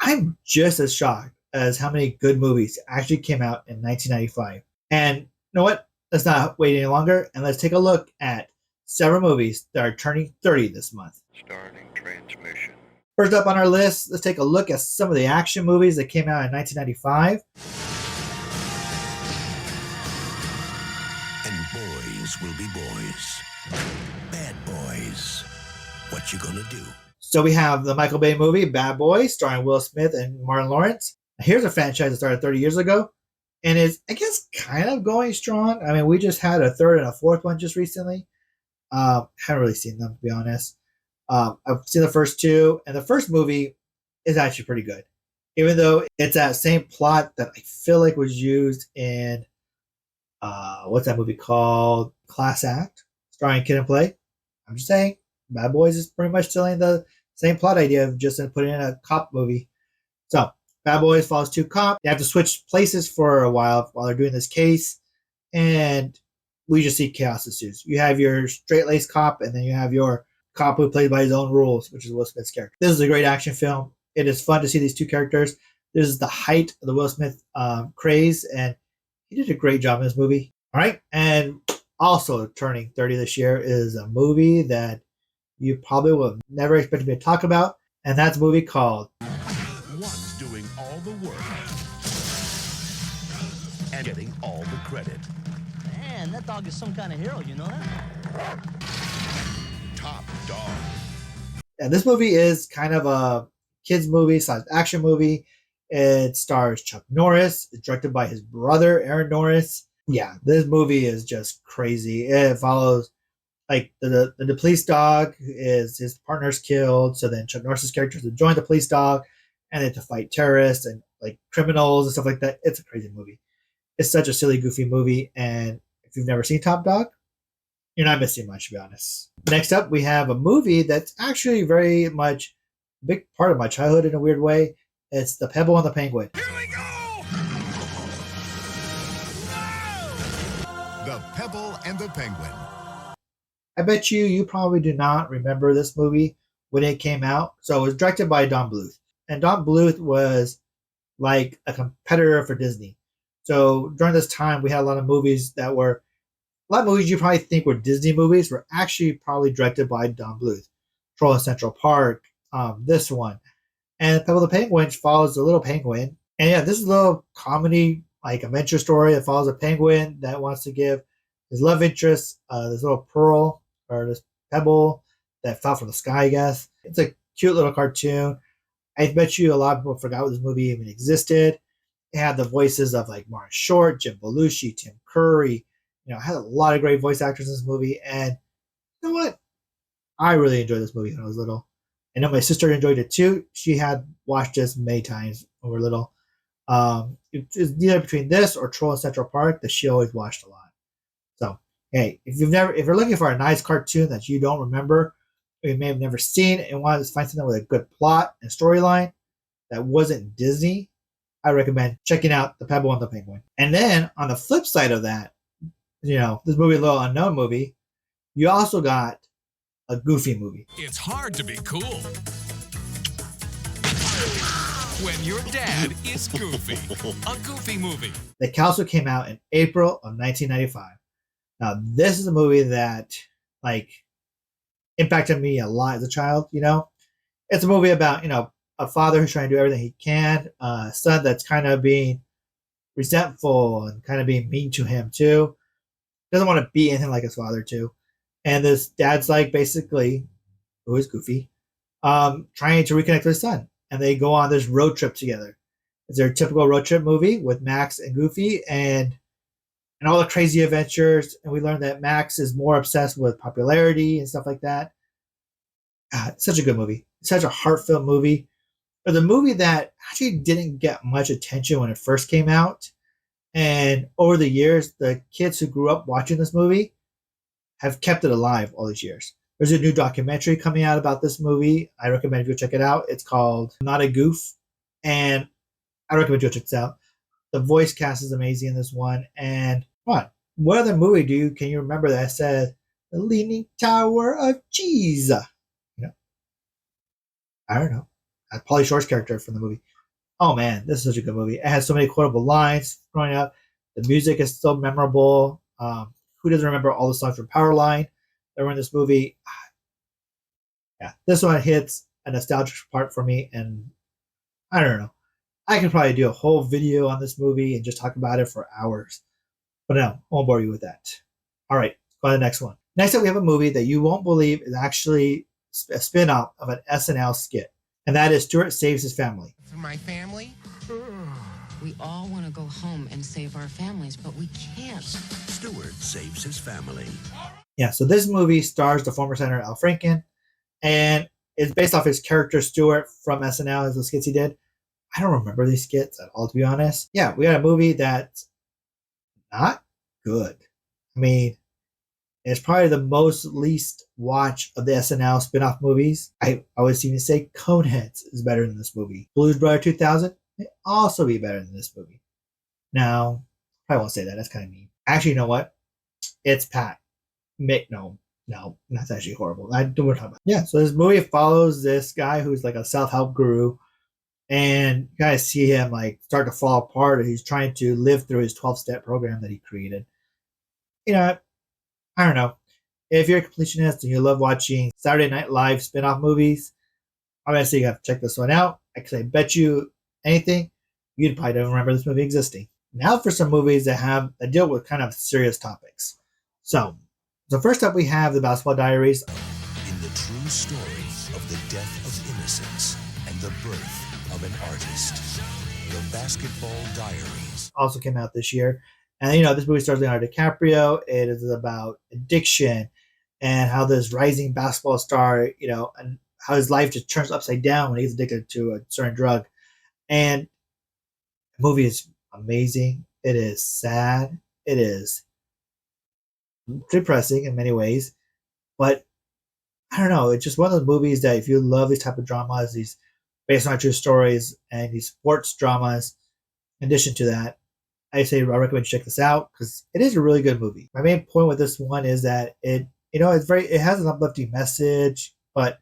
I'm just as shocked as how many good movies actually came out in 1995. And you know what? Let's not wait any longer and let's take a look at several movies that are turning 30 this month. Starting transmission. First up on our list, let's take a look at some of the action movies that came out in 1995. And boys will be boys. Bad boys. What you gonna do? So we have the Michael Bay movie, Bad Boys, starring Will Smith and Martin Lawrence. Here's a franchise that started 30 years ago and is, I guess, kind of going strong. I mean, we just had a third and a fourth one just recently. Haven't really seen them, to be honest. I've seen the first two, and the first movie is actually pretty good. Even though it's that same plot that I feel like was used in, what's that movie called? Class Act, starring Kid and Play. I'm just saying, Bad Boys is pretty much stealing the same plot idea of just putting in a cop movie. So, Bad Boys follows two cops. They have to switch places for a while they're doing this case, and we just see chaos ensues. You have your straight-laced cop, and then you have your cop who plays by his own rules, which is Will Smith's character. This is a great action film. It is fun to see these two characters. This is the height of the Will Smith craze, and he did a great job in this movie. All right, and also turning 30 this year is a movie that you probably will never expect me to talk about, and that's a movie called One's doing all the work and getting all the credit. Man, that dog is some kind of hero, you know that? Top Dog. And this movie is kind of a kids movie / action movie. It stars Chuck Norris. It's directed by his brother, Aaron Norris. Yeah, this movie is just crazy. It follows like the police dog is his partner's killed, so then Chuck Norris's character has to join the police dog and they have to fight terrorists and like criminals and stuff like that. It's a crazy movie. It's such a silly, goofy movie, and if you've never seen Top Dog, you're not missing much, to be honest. Next up, we have a movie that's actually very much a big part of my childhood in a weird way. It's The Pebble and the Penguin. Here we go! The Pebble and the Penguin. I bet you probably do not remember this movie when it came out. So it was directed by Don Bluth. And Don Bluth was like a competitor for Disney. So during this time, we had a lot of movies you probably think were Disney movies were actually probably directed by Don Bluth. Troll in Central Park, this one. And Pebble the Penguin follows the little penguin. And yeah, this is a little comedy, like adventure story that follows a penguin that wants to give his love interest, this little pearl, or this pebble that fell from the sky, I guess. It's a cute little cartoon. I bet you a lot of people forgot this movie even existed. It had the voices of like Martin Short, Jim Belushi, Tim Curry. You know, it had a lot of great voice actors in this movie. And you know what? I really enjoyed this movie when I was little. I know my sister enjoyed it too. She had watched this many times when we were little. It's either between this or Troll in Central Park that she always watched a lot. So, hey, if you're looking for a nice cartoon that you don't remember, or you may have never seen, and want to find something with a good plot and storyline that wasn't Disney, I recommend checking out The Pebble and the Penguin. And then on the flip side of that, you know, this movie, a little unknown movie, you also got a goofy movie. It's hard to be cool when your dad is goofy. A goofy movie. That also came out in April of 1995. Now, this is a movie that, like, impacted me a lot as a child, you know? It's a movie about, you know, a father who's trying to do everything he can, a son that's kind of being resentful and kind of being mean to him, too. Doesn't want to be anything like his father, too. And this dad's, like, basically, who is goofy, trying to reconnect with his son. And they go on this road trip together. It's their typical road trip movie with Max and Goofy and all the crazy adventures. And we learn that Max is more obsessed with popularity and stuff like that. God, it's such a good movie. It's such a heartfelt movie. But the movie that actually didn't get much attention when it first came out. And over the years, the kids who grew up watching this movie have kept it alive all these years. There's a new documentary coming out about this movie. I recommend you go check it out. It's called Not a Goof. And I recommend you go check this out. The voice cast is amazing in this one. And what other movie can you remember that said the Leaning Tower of Cheese? You know, I don't know. Pauly Shore's character from the movie. Oh man, this is such a good movie. It has so many quotable lines growing up. The music is so memorable. Who doesn't remember all the songs from Powerline that were in this movie? Yeah, this one hits a nostalgic part for me, and I don't know. I could probably do a whole video on this movie and just talk about it for hours. But no, I won't bore you with that. All right, go to the next one. Next up, we have a movie that you won't believe is actually a spin-off of an SNL skit, and that is Stuart Saves His Family. For my family? We all want to go home and save our families, but we can't. Stuart saves his family. Yeah, so this movie stars the former Senator Al Franken, and it's based off his character Stuart from SNL, as the skits he did. I don't remember these skits at all, to be honest. Yeah, we got a movie that's not good. I mean, it's probably the most least watched of the SNL spin-off movies. I would even say Coneheads is better than this movie. Blues Brother 2000 may also be better than this movie. Now, I won't say that. That's kind of mean. Actually, you know what? It's Pat. No, that's actually horrible. I don't want to talk about it. Yeah, so this movie follows this guy who's like a self-help guru, and you guys see him like start to fall apart, and he's trying to live through his 12-step program that he created. You know, I don't know. If you're a completionist and you love watching Saturday Night Live spin-off movies, obviously you have to check this one out. Because I bet you anything, you'd probably don't remember this movie existing. Now for some movies that deal with kind of serious topics. So first up we have The Basketball Diaries. In the true story of the death of innocence and the birth of an artist, The Basketball Diaries. Also came out this year. And, this movie stars Leonardo DiCaprio. It is about addiction and how this rising basketball star, and how his life just turns upside down when he's addicted to a certain drug. And the movie is amazing. It is sad. It is depressing in many ways. But I don't know. It's just one of those movies that if you love these type of dramas, these based on true stories and these sports dramas, in addition to that, I recommend you check this out because it is a really good movie. My main point with this one is that it has an uplifting message, but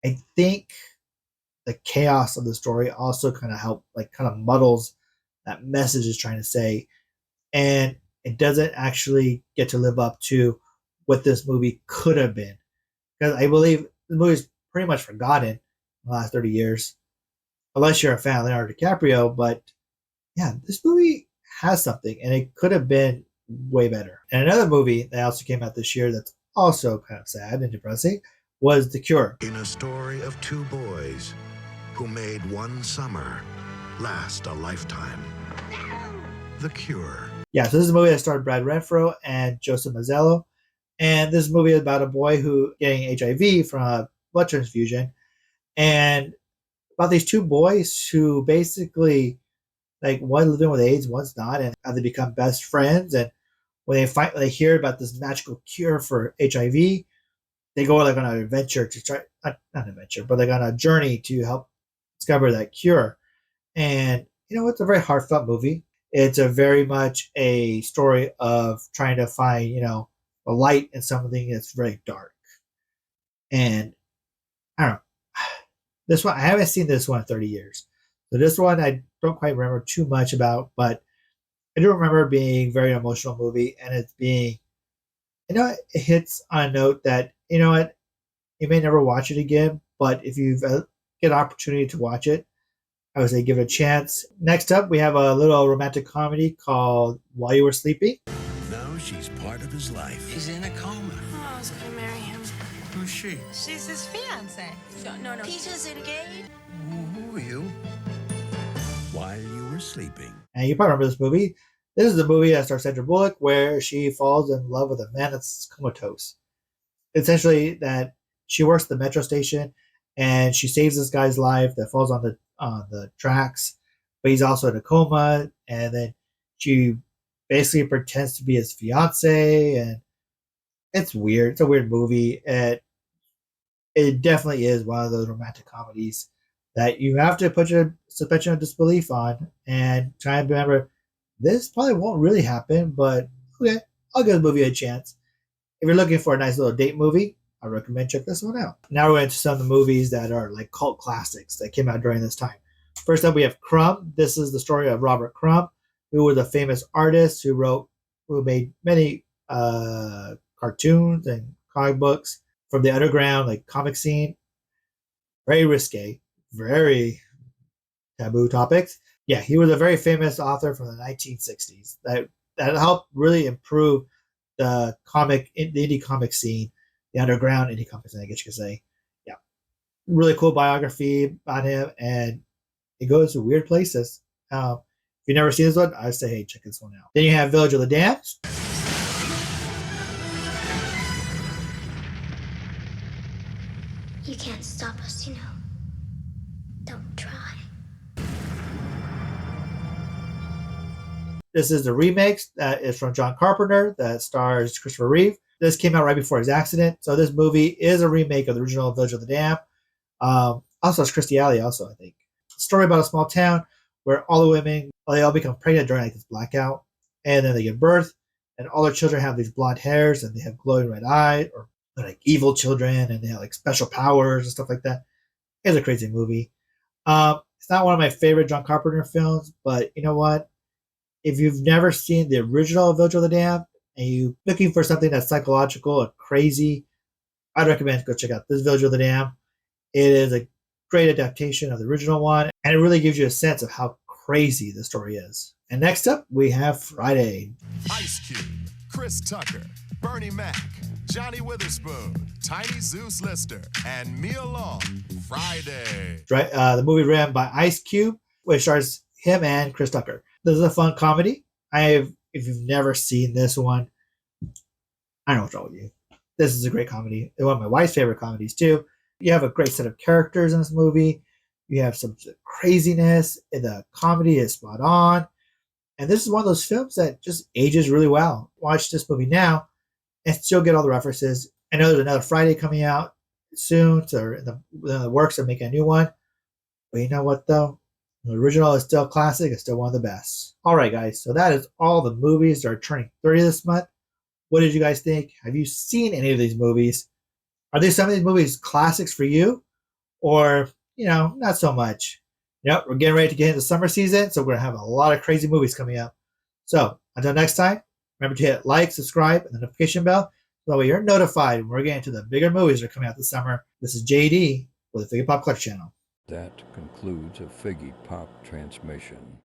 I think the chaos of the story also kind of muddles that message is trying to say, and it doesn't actually get to live up to what this movie could have been. Because I believe the movie is pretty much forgotten in the last 30 years, unless you're a fan of Leonardo DiCaprio. But yeah, this movie has something, and it could have been way better. And another movie that also came out this year that's also kind of sad and depressing was The Cure. In a story of two boys who made one summer last a lifetime. The Cure. Yeah, so this is a movie that starred Brad Renfro and Joseph Mazzello. And this movie is about a boy who getting HIV from a blood transfusion. And about these two boys who basically, one living with AIDS, one's not, and how they become best friends. And when they hear about this magical cure for HIV, they go on an adventure to try, not an adventure, but on a journey to help discover that cure. And, it's a very heartfelt movie. It's a very much a story of trying to find, a light in something that's very dark. And I don't know. This one, I haven't seen this one in 30 years. So this one I don't quite remember too much about, but I do remember being a very emotional movie, and it's being, it hits on a note that, you may never watch it again, but if you get an opportunity to watch it, I would say give it a chance. Next up, we have a little romantic comedy called While You Were Sleeping. Now she's part of his life. He's in a coma. Oh, I was gonna marry him. Who's she? She's his fiance. No. Peter's engaged. Who are you? While You Were Sleeping. And you probably remember this movie. This is the movie that stars Sandra Bullock, where she falls in love with a man that's comatose. Essentially, that she works at the metro station, and she saves this guy's life that falls on the tracks, but he's also in a coma. And then she basically pretends to be his fiance, and it's weird. It's a weird movie, and it definitely is one of those romantic comedies that you have to put your suspension of disbelief on and try and remember this probably won't really happen, but okay, I'll give the movie a chance. If you're looking for a nice little date movie, I recommend check this one out. Now we're into some of the movies that are like cult classics that came out during this time. First up, we have Crumb. This is the story of Robert Crumb, who was a famous artist who made many cartoons and comic books from the underground like comic scene. Very risque, very taboo topics. Yeah, he was a very famous author from the 1960s that helped really improve the indie comic scene, the underground indie comic scene, I guess you could say. Yeah, really cool biography about him, and it goes to weird places. If you've never seen this one, I say, hey, check this one out. Then you have Village of the Damned. You can't stop us, you know. Don't try. This is the remake that is from John Carpenter that stars Christopher Reeve. This came out right before his accident. So this movie is a remake of the original Village of the Damned. Also, it's Christy Alley also, I think. Story about a small town where all the women, they all become pregnant during like this blackout. And then they give birth. And all their children have these blonde hairs and they have glowing red eyes, or they're like evil children, and they have like special powers and stuff like that. It's a crazy movie. It's not one of my favorite John Carpenter films, but you know what? If you've never seen the original Village of the Damned and you're looking for something that's psychological and crazy, I'd recommend go check out this Village of the Damned. It is a great adaptation of the original one, and it really gives you a sense of how crazy the story is. And next up, we have Friday. Ice Cube, Chris Tucker, Bernie Mac, Johnny Witherspoon, Tiny Zeus Lister, and Mia Long. Friday. The movie written by Ice Cube, which stars him and Chris Tucker. This is a fun comedy. If you've never seen this one, I don't know what's wrong with you. This is a great comedy. It's one of my wife's favorite comedies too. You have a great set of characters in this movie. You have some craziness. The comedy is spot on. And this is one of those films that just ages really well. Watch this movie now and still get all the references. I know there's another Friday coming out soon, so in the works of making a new one. But you know what though? The original is still classic. It's still one of the best. All right, guys. So that is all the movies that are turning 30 this month. What did you guys think? Have you seen any of these movies? Are these some of these movies classics for you? Or, not so much? Yep, we're getting ready to get into summer season, so we're going to have a lot of crazy movies coming up. So until next time, remember to hit like, subscribe, and the notification bell. So that way you're notified when we're getting to the bigger movies that are coming out this summer. This is JD with the Figgy Pop Collector Channel. That concludes a Figgy Pop transmission.